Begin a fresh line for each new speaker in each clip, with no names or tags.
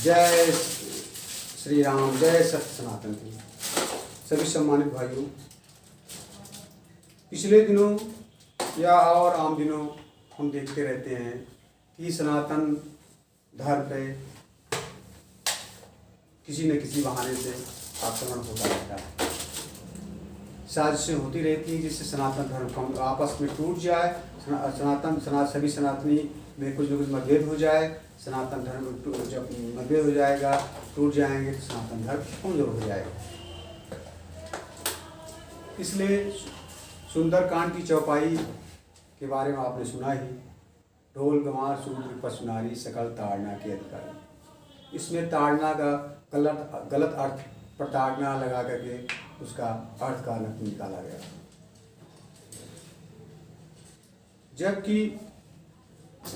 जय श्री राम, जय सत्य सनातन की। सभी सम्मानित भाइयों, पिछले दिनों या और आम दिनों हम देखते रहते हैं कि सनातन धर्म पे किसी न किसी बहाने से आक्रमण होता रहता है। साजिशें होती रहती हैं जिससे सनातन धर्म आपस में टूट जाए, सभी सनातनी में कुछ न कुछ मतभेद हो जाए। सनातन धर्म जब मतभेद हो जाएगा, टूट जाएंगे, तो सनातन धर्म कमजोर हो जाएगा। इसलिए सुंदरकांड की चौपाई के बारे में आपने सुना ही, ढोल गंवार शूद्र पशु नारी सकल ताड़ना के अधिकारी। इसमें ताड़ना का गलत अर्थ प्रताड़ना लगा करके उसका अर्थ का निकाला गया, जबकि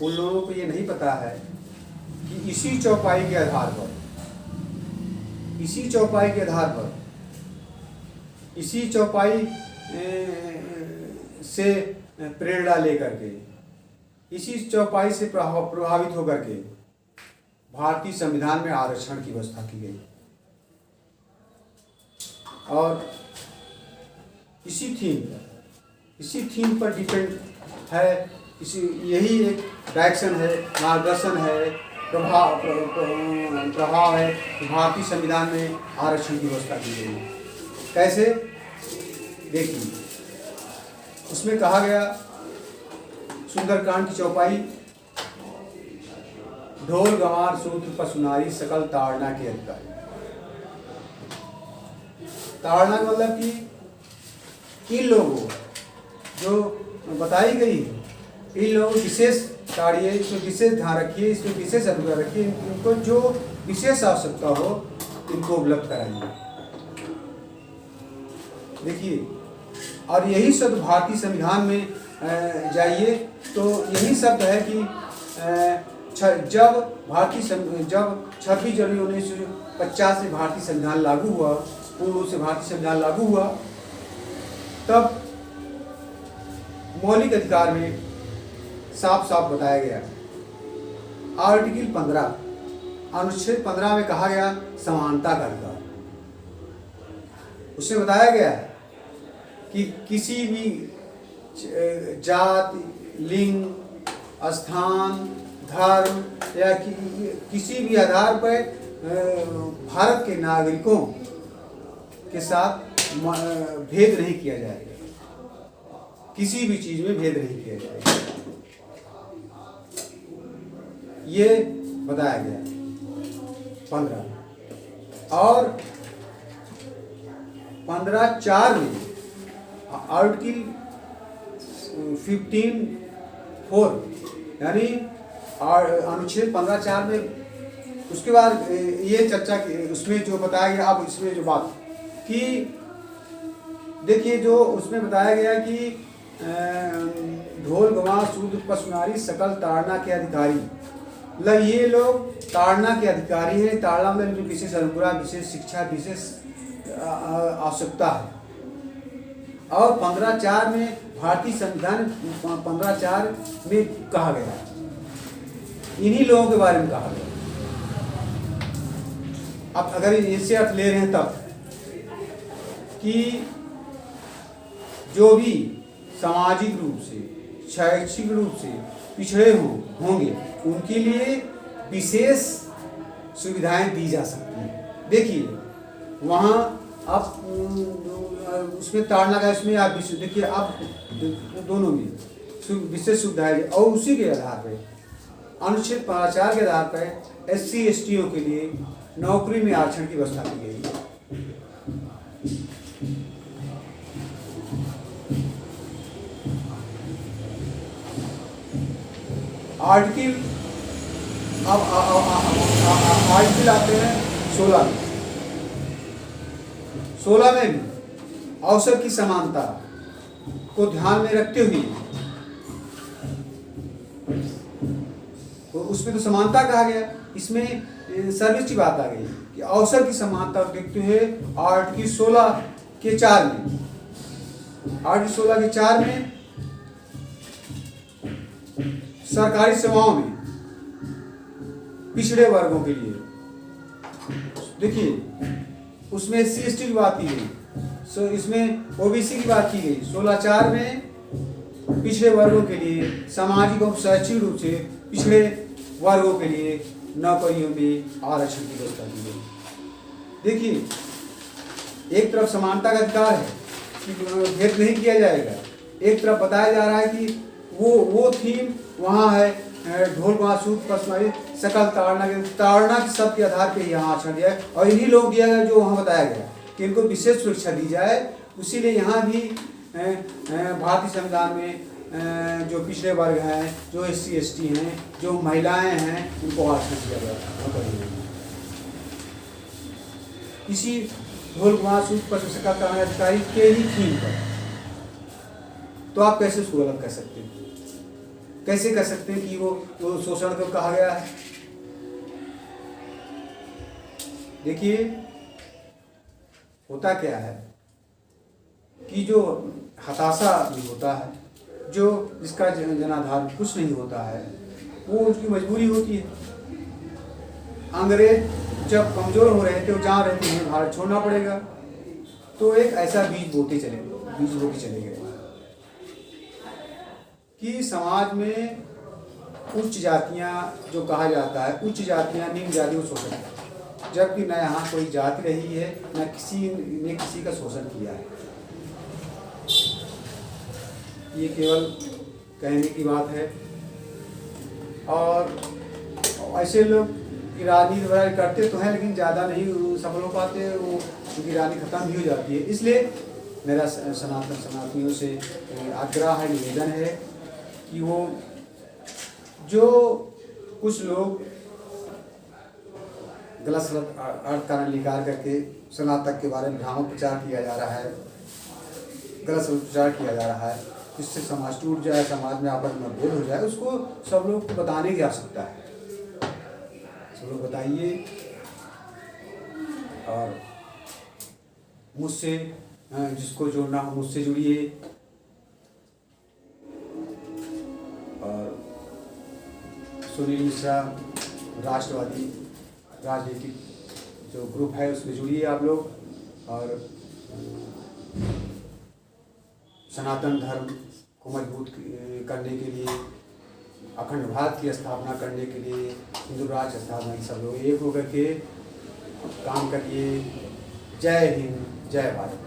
उन लोगों को ये नहीं पता है कि इसी चौपाई के आधार पर, इसी चौपाई से प्रेरणा लेकर के, इसी चौपाई से प्रभावित होकर के भारतीय संविधान में आरक्षण की व्यवस्था की गई। और इसी थीम पर डिपेंड है, यही एक डायरेक्शन है, मार्गदर्शन है, प्रभाव है कि भारतीय संविधान में आरक्षण की व्यवस्था की गई है। कैसे? देखिए, उसमें कहा गया, सुंदरकांड की चौपाई, ढोल गंवार शूद्र पशु नारी सकल ताड़ना के अधिकारी। ताड़ना का मतलब कि इन लोगों जो बताई गई, इन लोगों विशेष ताड़िए, इसमें विशेष ध्यान रखिए, इसमें विशेष अनुग्रह रखिए, इनको जो विशेष आवश्यकता हो इनको उपलब्ध कराइए। देखिए, और यही शब्द भारतीय संविधान में जाइए तो यही शब्द है कि जब 26 जनवरी 1950 से भारतीय संविधान लागू हुआ, पूर्व से भारतीय संविधान लागू हुआ, तब मौलिक अधिकार में साफ साफ बताया गया। आर्टिकल 15 अनुच्छेद 15 में कहा गया समानता का अधिकार। उसमें बताया गया है कि किसी भी जाति, लिंग, स्थान, धर्म या किसी भी आधार पर भारत के नागरिकों के साथ भेद नहीं किया जाएगा, किसी भी चीज में भेद नहीं किया जाएगा, ये बताया गया 15। और 15(4) में आर्टिकल 15(4) यानी अनुच्छेद 15(4) में उसके बाद ये चर्चा उसमें जो बताया गया। अब इसमें जो बात कि देखिए, जो उसमें बताया गया कि ढोल गंवार शूद्र पशु नारी सकल ताड़ना के अधिकारी, मतलब ये लोग ताड़ना के अधिकारी हैं। ताड़ना मतलब जो विशेष अनुग्रह, विशेष शिक्षा, विशेष आवश्यकता है। और 15(4) में भारतीय संविधान 15(4) में कहा गया, इन्हीं लोगों के बारे में कहा गया। अब अगर इससे अर्थ ले रहे हैं तब कि जो भी सामाजिक रूप से, शैक्षिक रूप से पिछड़े होंगे, उनके लिए विशेष सुविधाएं दी जा सकती हैं। देखिए, वहाँ आप उसमें ताड़ना का, इसमें आप देखिए, आप दोनों में विशेष सुविधाएं, और उसी के आधार पर अनुच्छेद 15(4) के आधार पर SC STO के लिए नौकरी में आरक्षण की व्यवस्था की गई है। आर्टिकल आते हैं 16 में। 16 में भी अवसर की समानता को ध्यान में रखते हुए, तो उसमें तो समानता कहा गया, इसमें सर्वोच्च की बात आ गई कि अवसर की समानता को देखते हुए आर्टिकल 16 के 4 में, आर्टिकल 16 के 4 में सरकारी सेवाओं में पिछड़े वर्गों के लिए देखिए उसमें SC ST की बात की गई, इसमें OBC की बात की गई। 16(4) में पिछड़े वर्गों के लिए, सामाजिक और शैक्षिक रूप से पिछड़े वर्गों के लिए नौकरियों में आरक्षण की व्यवस्था की गई। देखिए एक तरफ समानता का अधिकार है कि भेद नहीं किया जाएगा, एक तरफ बताया जा रहा है कि वो थीम वहाँ है, ढोल बांसुर पसमारी सकल ताड़ना के शब्द के आधार पर यहाँ आरक्षण दिया है, और इन्हीं लोग दिया गया जो वहाँ बताया गया कि इनको विशेष सुरक्षा दी जाए। इसीलिए यहाँ भी भारतीय संविधान में जो पिछड़े वर्ग हैं, जो SC ST हैं, जो महिलाएं हैं, उनको आरक्षण दिया गया। इसी ढोल बांसुर सकल ताड़ना अधिकारी के ही थीम पर, तो आप कैसे उसको गलत कर सकते हैं? कैसे कर सकते हैं कि वो शोषण को कहा गया है? देखिए होता क्या है कि जो हताशा भी होता है, जो जिसका जनाधार कुछ नहीं होता है, वो उसकी मजबूरी होती है। अंग्रेज जब कमजोर हो रहे थे, वो जहाँ रहते हैं भारत छोड़ना पड़ेगा, तो एक ऐसा बीज बोते चले गए कि समाज में उच्च जातियाँ जो कहा जाता है, उच्च जातियाँ निम्न जातियों को शोषण करती है, जबकि न यहाँ कोई जाति रही है, न किसी ने किसी का शोषण किया है। ये केवल कहने की बात है। और ऐसे लोग की राजनीति वगैरह करते तो हैं, लेकिन ज़्यादा नहीं सफल हो पाते, वो उनकी राजनीति खत्म भी हो जाती है। इसलिए मेरा सनातनियों से आग्रह है, निवेदन है कि वो जो कुछ लोग गलत अर्थ कारण निकाल करके सनातन के बारे में भ्रामक प्रचार किया जा रहा है, गलत प्रचार किया जा रहा है, जिससे समाज टूट जाए, समाज में आपस में मतभेद हो जाए, उसको सब लोग को बताने की आवश्यकता है। सब लोग बताइए और मुझसे जिसको जुड़ना हो मुझसे जुड़िए। और सुनील मिश्रा राष्ट्रवादी राजनीतिक जो ग्रुप है उसमें जुड़िए आप लोग, और सनातन धर्म को मजबूत करने के लिए, अखंड भारत की स्थापना करने के लिए, हिंदू राज्य स्थापना की सब लोग एक होकर के काम करिए। जय हिंद, जय भारत।